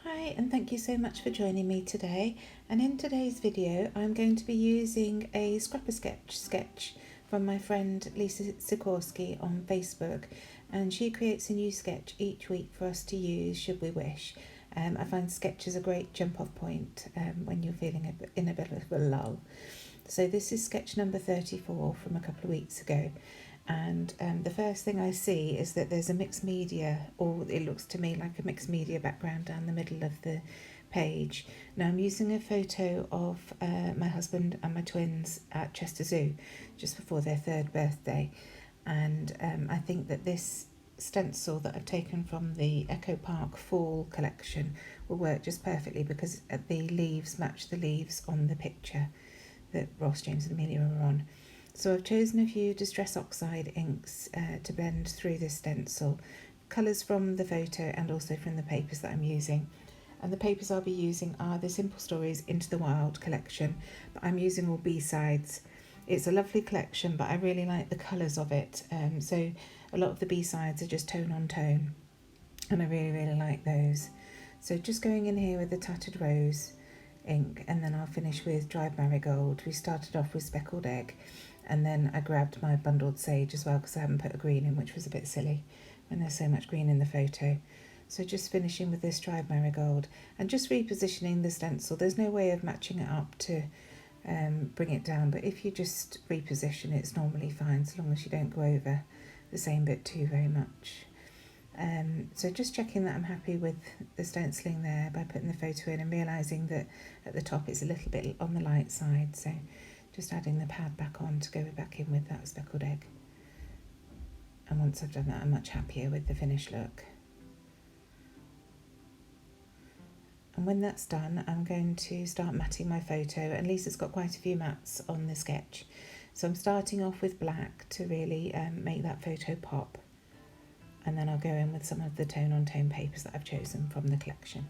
Hi, and thank you so much for joining me today. And in today's video I'm going to be using a Scrapbook sketch from my friend Lisa Sikorsky on Facebook, and she creates a new sketch each week for us to use should we wish. I find sketches a great jump off point when you're feeling in a bit of a lull. So this is sketch number 34 from a couple of weeks ago. And the first thing I see is that there's a mixed media, or it looks to me like a mixed media background down the middle of the page. Now I'm using a photo of my husband and my twins at Chester Zoo just before their 3rd birthday, and I think that this stencil that I've taken from the Echo Park Fall collection will work just perfectly because the leaves match the leaves on the picture that Ross, James and Amelia are on. So I've chosen a few Distress Oxide inks to blend through this stencil, colours from the photo and also from the papers that I'm using. And the papers I'll be using are the Simple Stories Into the Wild collection, but I'm using all B-sides. It's a lovely collection, but I really like the colours of it. So a lot of the B-sides are just tone on tone, and I really like those. So just going in here with the Tattered Rose ink, and then I'll finish with Dried Marigold. We started off with Speckled Egg, and then I grabbed my Bundled Sage as well because I haven't put a green in, which was a bit silly when there's so much green in the photo. So just finishing with this Dried Marigold and just repositioning the stencil. There's no way of matching it up to bring it down, but if you just reposition it's normally fine, so long as you don't go over the same bit too very much. So just checking that I'm happy with the stenciling there by putting the photo in and realising that at the top it's a little bit on the light side, so just adding the pad back on to go back in with that Speckled Egg. And once I've done that I'm much happier with the finished look. And when that's done I'm going to start matting my photo, and Lisa's got quite a few mats on the sketch, so I'm starting off with black to really make that photo pop, and then I'll go in with some of the tone on tone papers that I've chosen from the collection.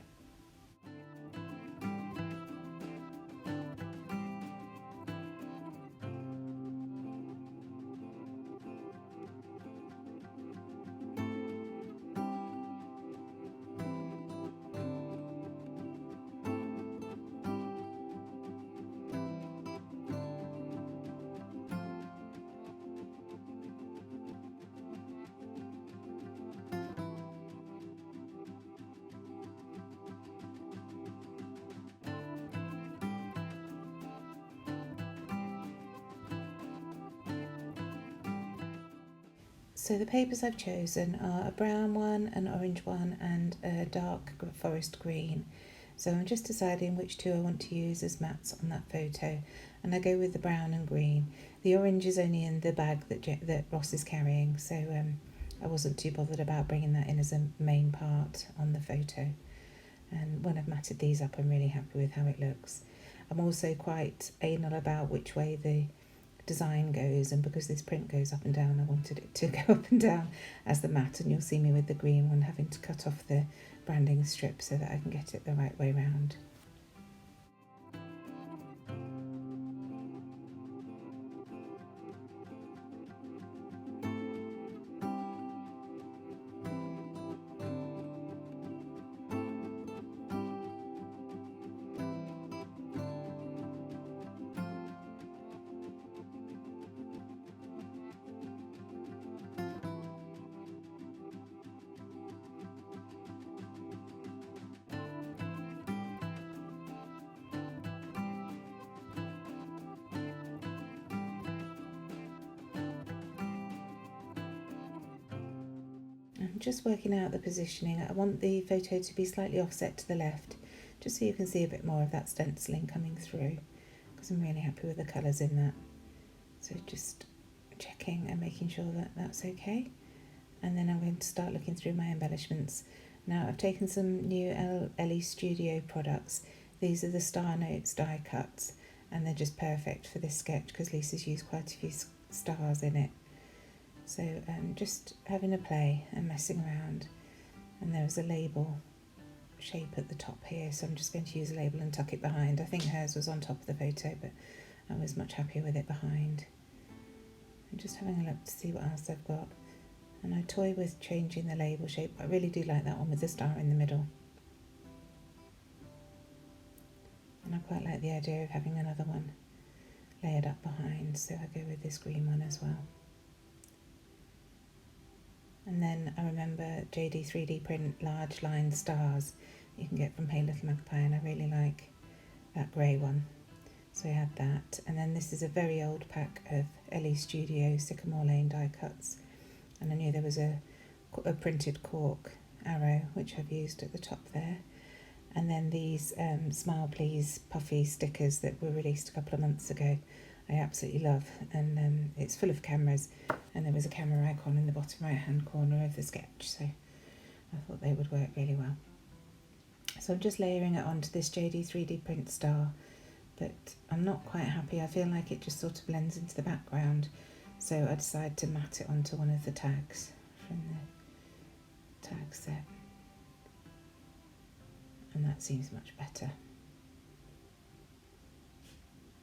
So the papers I've chosen are a brown one, an orange one and a dark forest green. So I'm just deciding which two I want to use as mats on that photo, and I go with the brown and green. The orange is only in the bag that Ross is carrying, so I wasn't too bothered about bringing that in as a main part on the photo. And when I've matted these up I'm really happy with how it looks. I'm also quite anal about which way the design goes, and because this print goes up and down I wanted it to go up and down as the mat, and you'll see me with the green one having to cut off the branding strip so that I can get it the right way round. I'm just working out the positioning. I want the photo to be slightly offset to the left, just so you can see a bit more of that stenciling coming through, because I'm really happy with the colours in that. So just checking and making sure that that's okay. And then I'm going to start looking through my embellishments. Now I've taken some new Elle Studio products. These are the Star Notes die cuts, and they're just perfect for this sketch because Lisa's used quite a few stars in it. So just having a play and messing around, and there's a label shape at the top here, so I'm just going to use a label and tuck it behind. I think hers was on top of the photo, but I was much happier with it behind. I'm just having a look to see what else I've got, and I toy with changing the label shape, but I really do like that one with the star in the middle. and I quite like the idea of having another one layered up behind, so I go with this green one as well. And then I remember JD 3D print large line stars you can get from Hey Little Magpie, and I really like that grey one, so I had that. And then this is a very old pack of Elle Studio Sycamore Lane die cuts, and I knew there was a printed cork arrow which I've used at the top there. And then these Smile Please puffy stickers that were released a couple of months ago, I absolutely love, and it's full of cameras, and there was a camera icon in the bottom right hand corner of the sketch, so I thought they would work really well. So I'm just layering it onto this JD 3D print star, but I'm not quite happy. I feel like it just sort of blends into the background, so I decided to mat it onto one of the tags from the tag set, and that seems much better.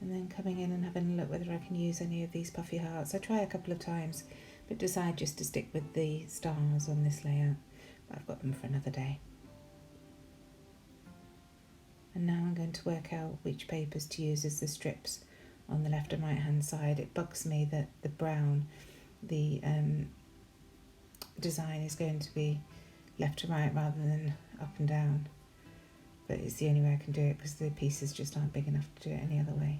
And then coming in and having a look whether I can use any of these puffy hearts. I try a couple of times, but decide just to stick with the stars on this layout, but I've got them for another day. And now I'm going to work out which papers to use as the strips on the left and right hand side. It bugs me that the brown, the design is going to be left to right rather than up and down, but it's the only way I can do it because the pieces just aren't big enough to do it any other way.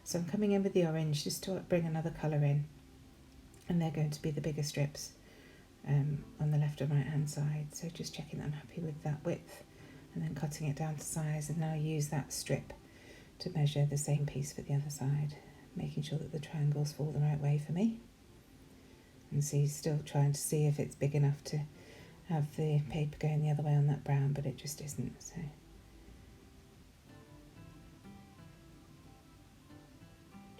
So I'm coming in with the orange just to bring another colour in, and they're going to be the bigger strips on the left and right hand side, so just checking that I'm happy with that width, and then cutting it down to size, and now use that strip to measure the same piece for the other side, making sure that the triangles fall the right way for me. And see, still trying to see if it's big enough to have the paper going the other way on that brown, but it just isn't, so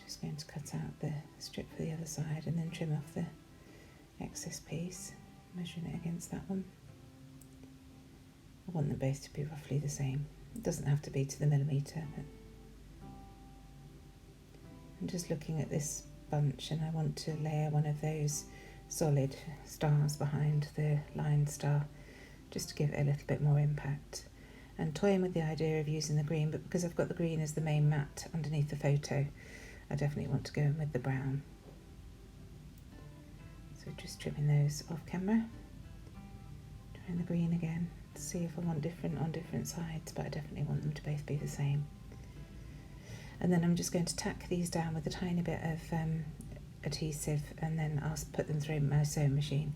just going to cut out the strip for the other side and then trim off the excess piece, measuring it against that one. I want them both to be roughly the same. It doesn't have to be to the millimetre, but I'm just looking at this bunch, and I want to layer one of those solid stars behind the line star just to give it a little bit more impact, and toying with the idea of using the green, but because I've got the green as the main mat underneath the photo, I definitely want to go in with the brown. So just trimming those off camera, trying the green again to see if I want different on different sides, but I definitely want them to both be the same. And then I'm just going to tack these down with a tiny bit of adhesive, and then I'll put them through my sewing machine.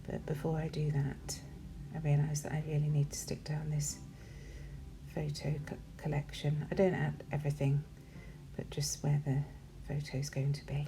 But before I do that, I realise that I really need to stick down this photo collection. I don't add everything, but just where the photo is going to be.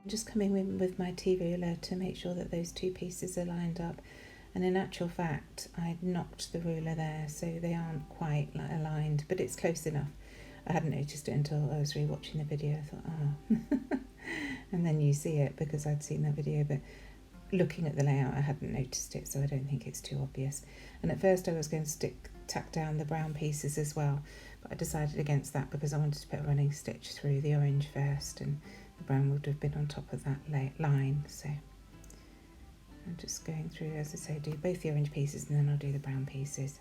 Just coming in with my tea ruler to make sure that those two pieces are lined up, and in actual fact I knocked the ruler there so they aren't quite aligned, but it's close enough. I hadn't noticed it until I was rewatching the video. I thought, oh and then you see it because I'd seen that video, but looking at the layout I hadn't noticed it, so I don't think it's too obvious. And at first I was going to stick tack down the brown pieces as well, but I decided against that because I wanted to put a running stitch through the orange first, and the brown would have been on top of that line. So I'm just going through, as I say, do both the orange pieces and then I'll do the brown pieces.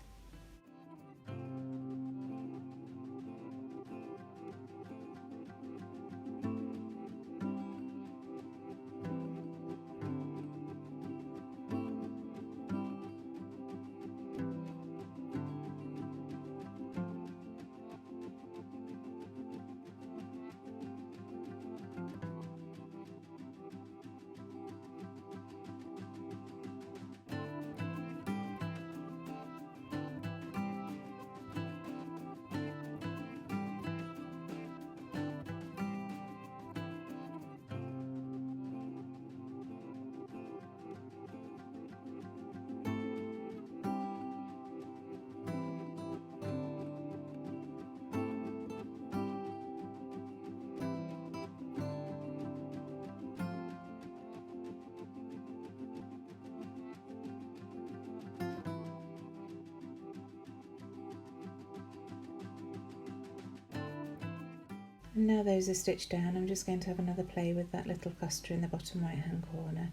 And now those are stitched down, I'm just going to have another play with that little cluster in the bottom right hand corner,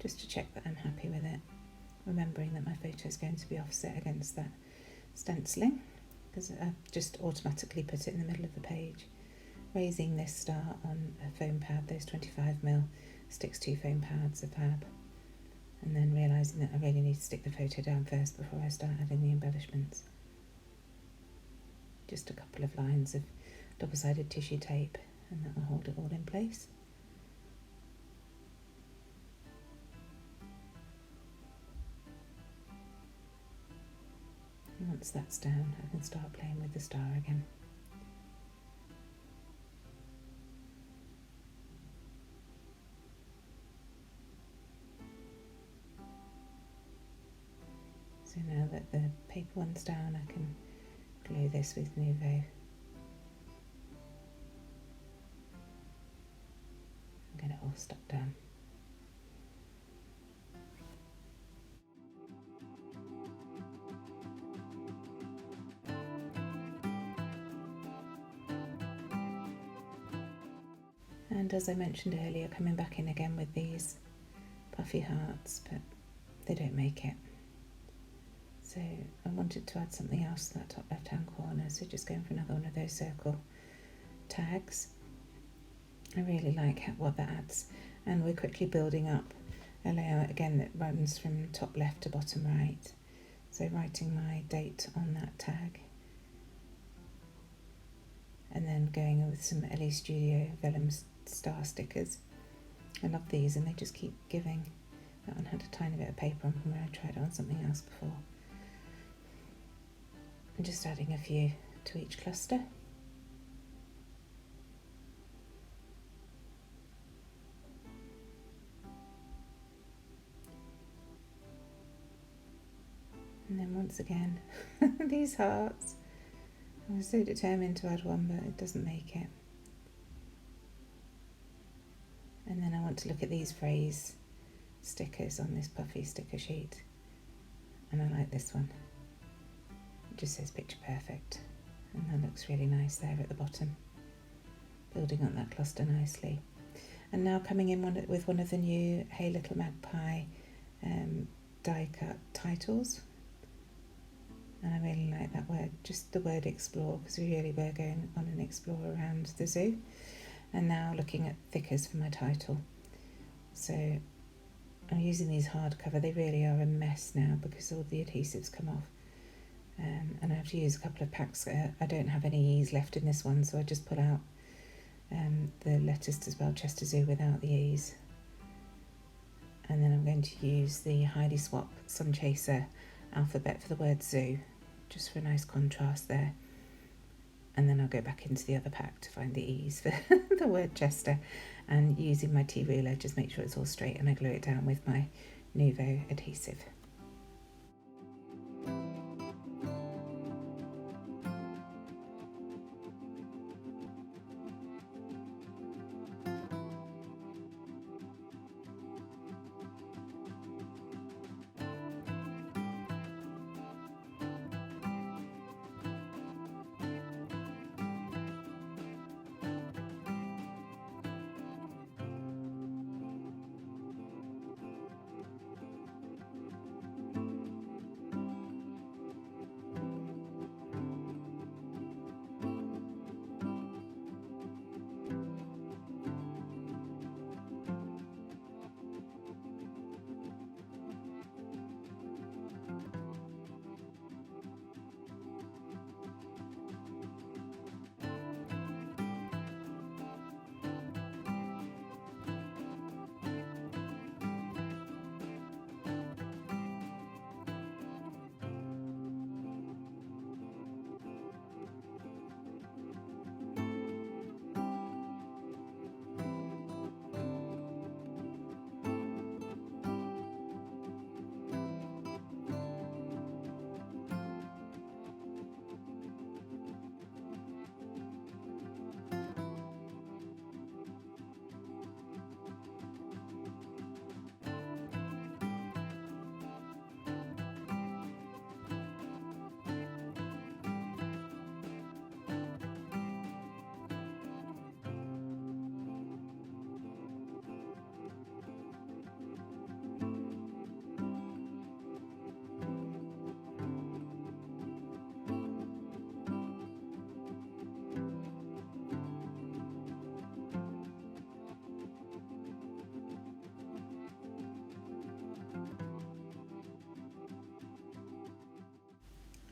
just to check that I'm happy with it, remembering that my photo is going to be offset against that stenciling, because I just automatically put it in the middle of the page. Raising this star on a foam pad, those 25mm sticks 2 foam pads of fab, and then realising that I really need to stick the photo down first before I start adding the embellishments. Just a couple of lines of double-sided tissue tape, and that will hold it all in place. And once that's down, I can start playing with the star again. So now that the paper one's down, I can glue this with Nouveau. Get it all stuck down. And as I mentioned earlier, coming back in again with these puffy hearts, but they don't make it. So I wanted to add something else to that top left hand corner, so just going for another one of those circle tags. I really like what that adds, and we're quickly building up a layout again that runs from top left to bottom right. So writing my date on that tag, and then going with some Elle Studio Vellum star stickers. I love these, and they just keep giving. That one had a tiny bit of paper on from where I tried it on something else before. I'm just adding a few to each cluster. And then once again, these hearts. I was so determined to add one, but it doesn't make it. And then I want to look at these phrase stickers on this puffy sticker sheet. And I like this one. It just says picture perfect. And that looks really nice there at the bottom. Building up that cluster nicely. And now coming in with one of the new Hey Little Magpie die cut titles. And I really like that word, just the word explore, because we really were going on an explore around the zoo. And now looking at thickers for my title. So I'm using these hardcover. They really are a mess now because all the adhesives come off. And I have to use a couple of packs. I don't have any E's left in this one, so I just pull out the letters to spell Chester Zoo without the E's. And then I'm going to use the Heidi Swap Sun Chaser alphabet for the word zoo, just for a nice contrast there. And then I'll go back into the other pack to find the E's for the word Chester, and using my T-ruler, just make sure it's all straight, and I glue it down with my Nouveau adhesive.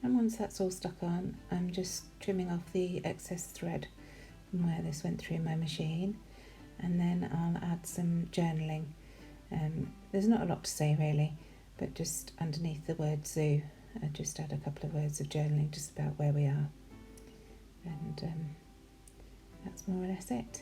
And once that's all stuck on, I'm just trimming off the excess thread from where this went through my machine, and then I'll add some journaling. There's not a lot to say really, but just underneath the word zoo, I just add a couple of words of journaling just about where we are, and that's more or less it.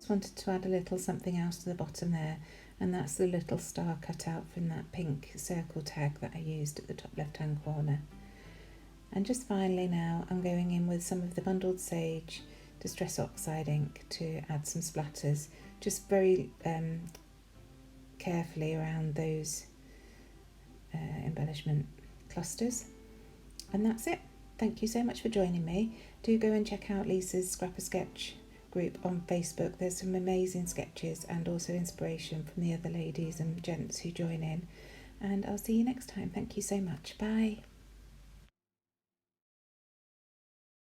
Wanted to add a little something else to the bottom there, and that's the little star cut out from that pink circle tag that I used at the top left hand corner. And just finally now I'm going in with some of the Bundled Sage Distress Oxide ink to add some splatters, just very carefully around those embellishment clusters. And that's it. Thank you so much for joining me. Do go and check out Lisa's Scrapper Sketch group on Facebook. There's some amazing sketches and also inspiration from the other ladies and gents who join in, and I'll see you next time. Thank you so much. Bye.